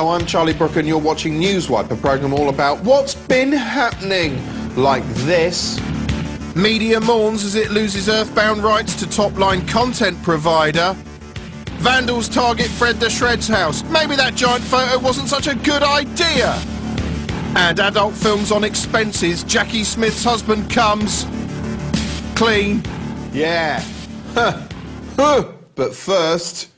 Hello, I'm Charlie Brooker and you're watching Newswipe, a programme all about what's been happening. Like this. Media mourns as it loses earthbound rights to top-line content provider. Vandals target Fred the Shred's house. Maybe that giant photo wasn't such a good idea. And adult films on expenses. Jackie Smith's husband comes clean. Yeah. But first...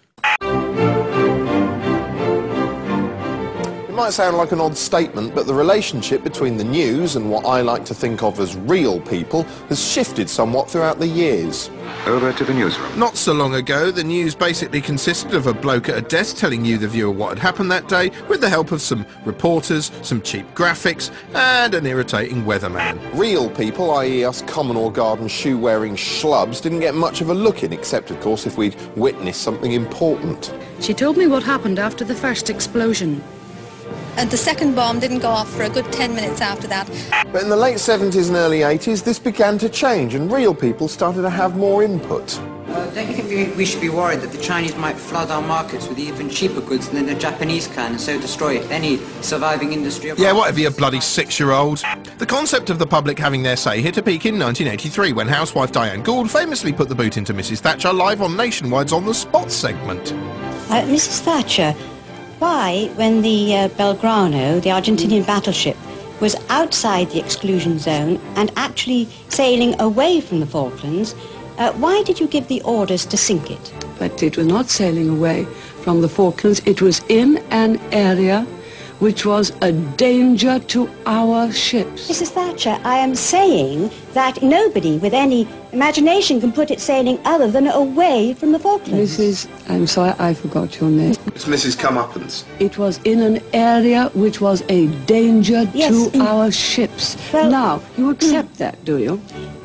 It might sound like an odd statement, but the relationship between the news and what I like to think of as real people has shifted somewhat throughout the years. Over to the newsroom. Not so long ago, the news basically consisted of a bloke at a desk telling you, the viewer, what had happened that day, with the help of some reporters, some cheap graphics, and an irritating weatherman. Real people, i.e. us common or garden shoe-wearing schlubs, didn't get much of a look in, except, of course, if we'd witnessed something important. She told me what happened after the first explosion. And the second bomb didn't go off for a good 10 minutes after that. But in the late 70s and early 80s, this began to change, and real people started to have more input. Don't you think we should be worried that the Chinese might flood our markets with even cheaper goods than the Japanese can, and so destroy any surviving industry of... Yeah, whatever, you bloody 6-year-old. The concept of the public having their say hit a peak in 1983 when housewife Diane Gould famously put the boot into Mrs Thatcher live on Nationwide's On the Spot segment. Mrs Thatcher, why, when the Belgrano, the Argentinian battleship, was outside the exclusion zone and actually sailing away from the Falklands, why did you give the orders to sink it? But it was not sailing away from the Falklands. It was in an area which was a danger to our ships. Mrs Thatcher, I am saying that nobody with any imagination can put it sailing other than away from the Falklands. Mrs... I'm sorry, I forgot your name. It's Mrs Comeuppance. It was in an area which was a danger to our ships. Well, now, you accept that, do you?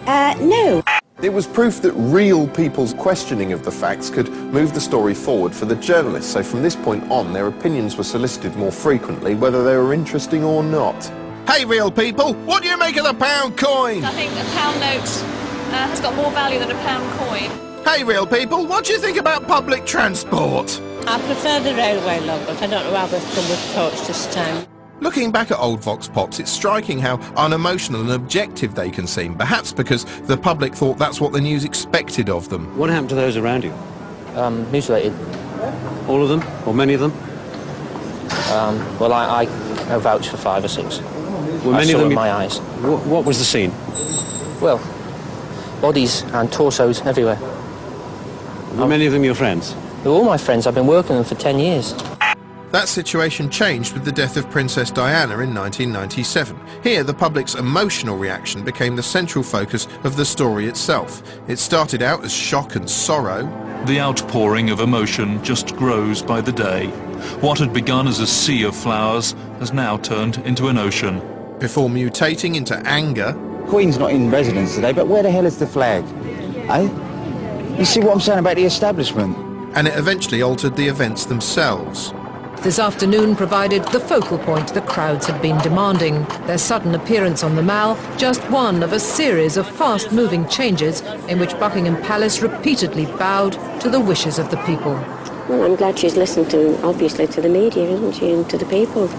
No. It was proof that real people's questioning of the facts could move the story forward for the journalists, so from this point on their opinions were solicited more frequently, whether they were interesting or not. Hey real people, what do you make of the pound coin? I think a pound note has got more value than a pound coin. Hey real people, what do you think about public transport? I prefer the railway log, but I don't know how they've come with coach this time. Looking back at old Vox Pops, it's striking how unemotional and objective they can seem, perhaps because the public thought that's what the news expected of them. What happened to those around you? Mutilated. All of them? Or many of them? Well, I vouch for 5 or 6. Were many of them in my eyes. What was the scene? Well, bodies and torsos everywhere. Were many of them your friends? They're all my friends. I've been working with them for 10 years. That situation changed with the death of Princess Diana in 1997. Here, the public's emotional reaction became the central focus of the story itself. It started out as shock and sorrow. The outpouring of emotion just grows by the day. What had begun as a sea of flowers has now turned into an ocean. Before mutating into anger. Queen's not in residence today, but where the hell is the flag? Eh? You see what I'm saying about the establishment? And it eventually altered the events themselves. This afternoon provided the focal point the crowds had been demanding. Their sudden appearance on the Mall, just one of a series of fast-moving changes in which Buckingham Palace repeatedly bowed to the wishes of the people. Well, I'm glad she's listened to, obviously, to the media, isn't she, and to the people.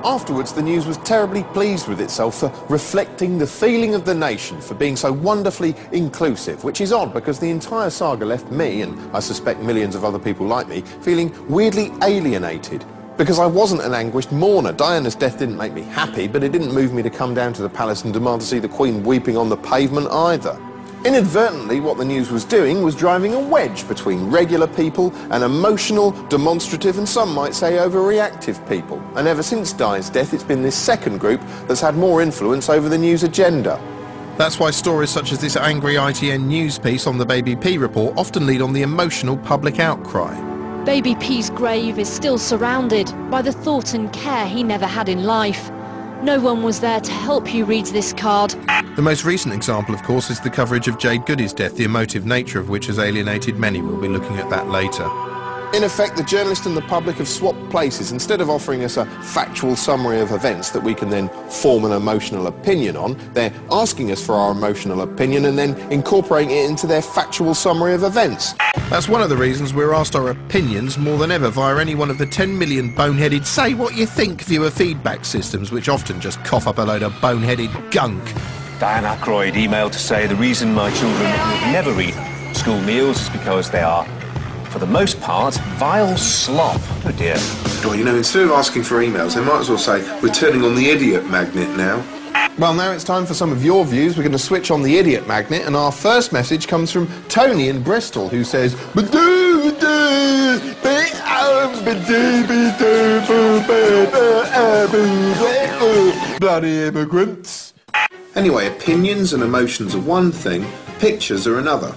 Afterwards, the news was terribly pleased with itself for reflecting the feeling of the nation, for being so wonderfully inclusive, which is odd because the entire saga left me, and I suspect millions of other people like me, feeling weirdly alienated. Because I wasn't an anguished mourner. Diana's death didn't make me happy, but it didn't move me to come down to the palace and demand to see the Queen weeping on the pavement either. Inadvertently, what the news was doing was driving a wedge between regular people and emotional, demonstrative, and some might say overreactive people. And ever since Di's death, it's been this second group that's had more influence over the news agenda. That's why stories such as this angry ITN news piece on the Baby P report often lead on the emotional public outcry. Baby P's grave is still surrounded by the thought and care he never had in life. No one was there to help you, reads this card. The most recent example, of course, is the coverage of Jade Goody's death, the emotive nature of which has alienated many. We'll be looking at that later. In effect, the journalist and the public have swapped places. Instead of offering us a factual summary of events that we can then form an emotional opinion on, they're asking us for our emotional opinion and then incorporating it into their factual summary of events. That's one of the reasons we're asked our opinions more than ever via any one of the 10 million boneheaded say what you think viewer feedback systems, which often just cough up a load of boneheaded gunk. Diane Aykroyd emailed to say the reason my children would never eat school meals is because they are, for the most part, vile slop. Oh dear. Well, you know, instead of asking for emails, they might as well say, we're turning on the idiot magnet now. Well, now it's time for some of your views. We're going to switch on the idiot magnet, and our first message comes from Tony in Bristol, who says, bloody immigrants. Anyway, opinions and emotions are one thing, pictures are another.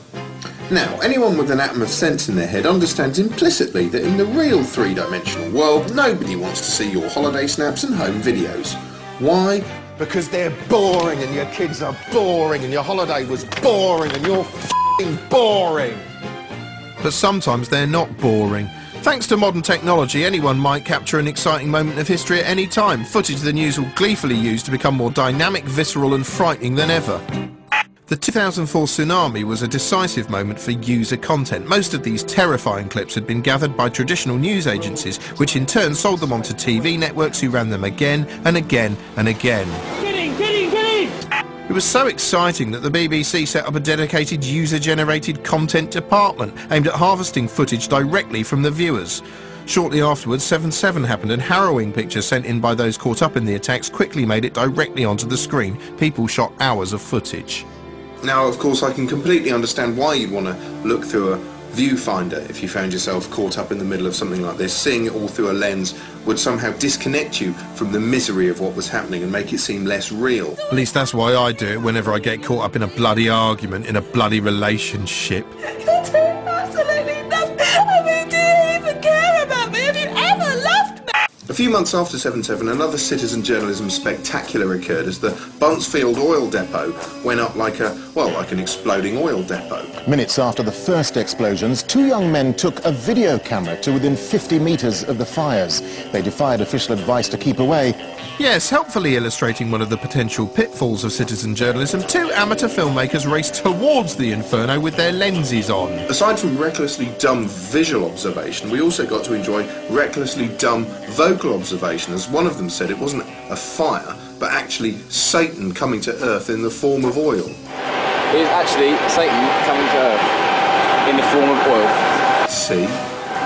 Now, anyone with an atom of sense in their head understands implicitly that in the real three-dimensional world, nobody wants to see your holiday snaps and home videos. Why? Because they're boring, and your kids are boring, and your holiday was boring, and you're f***ing boring. But sometimes they're not boring. Thanks to modern technology, anyone might capture an exciting moment of history at any time. Footage the news will gleefully use to become more dynamic, visceral and frightening than ever. The 2004 tsunami was a decisive moment for user content. Most of these terrifying clips had been gathered by traditional news agencies, which in turn sold them onto TV networks who ran them again and again and again. It was so exciting that the BBC set up a dedicated user-generated content department aimed at harvesting footage directly from the viewers. Shortly afterwards, 7/7 happened, and harrowing pictures sent in by those caught up in the attacks quickly made it directly onto the screen. People shot hours of footage. Now, of course, I can completely understand why you'd want to look through a viewfinder if you found yourself caught up in the middle of something like this. Seeing it all through a lens would somehow disconnect you from the misery of what was happening and make it seem less real. At least that's why I do it whenever I get caught up in a bloody argument, in a bloody relationship. Absolutely nothing. I mean, do you even care about me? Have you ever loved me? A few months after 7/7, another citizen journalism spectacular occurred as the Buncefield oil depot went up like an exploding oil depot. Minutes after the first explosions, two young men took a video camera to within 50 metres of the fires. They defied official advice to keep away. Yes, helpfully illustrating one of the potential pitfalls of citizen journalism, two amateur filmmakers raced towards the inferno with their lenses on. Aside from recklessly dumb visual observation, we also got to enjoy recklessly dumb vocal observation. As one of them said, it wasn't a fire, but actually Satan coming to Earth in the form of oil. It is actually Satan coming to Earth in the form of oil. See?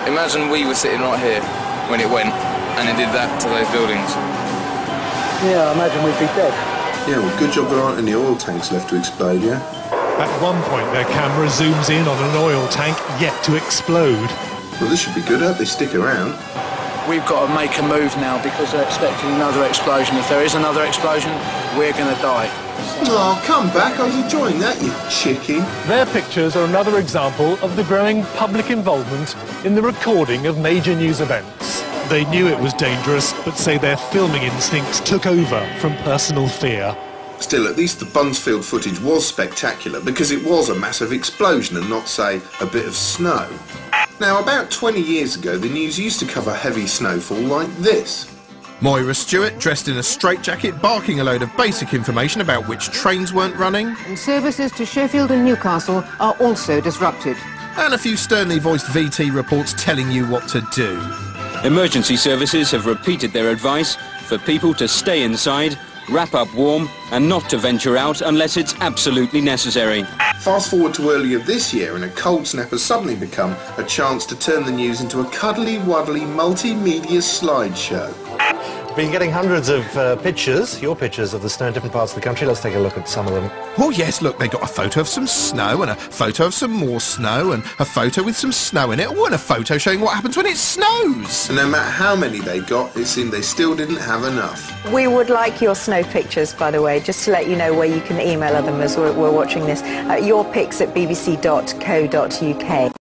Imagine we were sitting right here when it went, and it did that to those buildings. Yeah, I imagine we'd be dead. Yeah, well, good job there aren't any oil tanks left to explode, yeah? At one point, their camera zooms in on an oil tank yet to explode. Well, this should be good. I hope they stick around. We've got to make a move now because they're expecting another explosion. If there is another explosion, we're going to die. Oh, come back. I was enjoying that, you chicken. Their pictures are another example of the growing public involvement in the recording of major news events. They knew it was dangerous, but say their filming instincts took over from personal fear. Still, at least the Buncefield footage was spectacular because it was a massive explosion and not, say, a bit of snow. Now, about 20 years ago, the news used to cover heavy snowfall like this. Moira Stewart, dressed in a straitjacket, barking a load of basic information about which trains weren't running. And services to Sheffield and Newcastle are also disrupted. And a few sternly voiced VT reports telling you what to do. Emergency services have repeated their advice for people to stay inside, wrap up warm and not to venture out unless it's absolutely necessary. Fast forward to earlier this year and a cold snap has suddenly become a chance to turn the news into a cuddly-wuddly multimedia slideshow. Been getting hundreds of pictures, your pictures of the snow in different parts of the country. Let's take a look at some of them. Oh yes, look, they got a photo of some snow and a photo of some more snow and a photo with some snow in it. Oh, and a photo showing what happens when it snows. And no matter how many they got, it seemed they still didn't have enough. We would like your snow pictures, by the way, just to let you know where you can email them as we're watching this. Your pics at bbc.co.uk.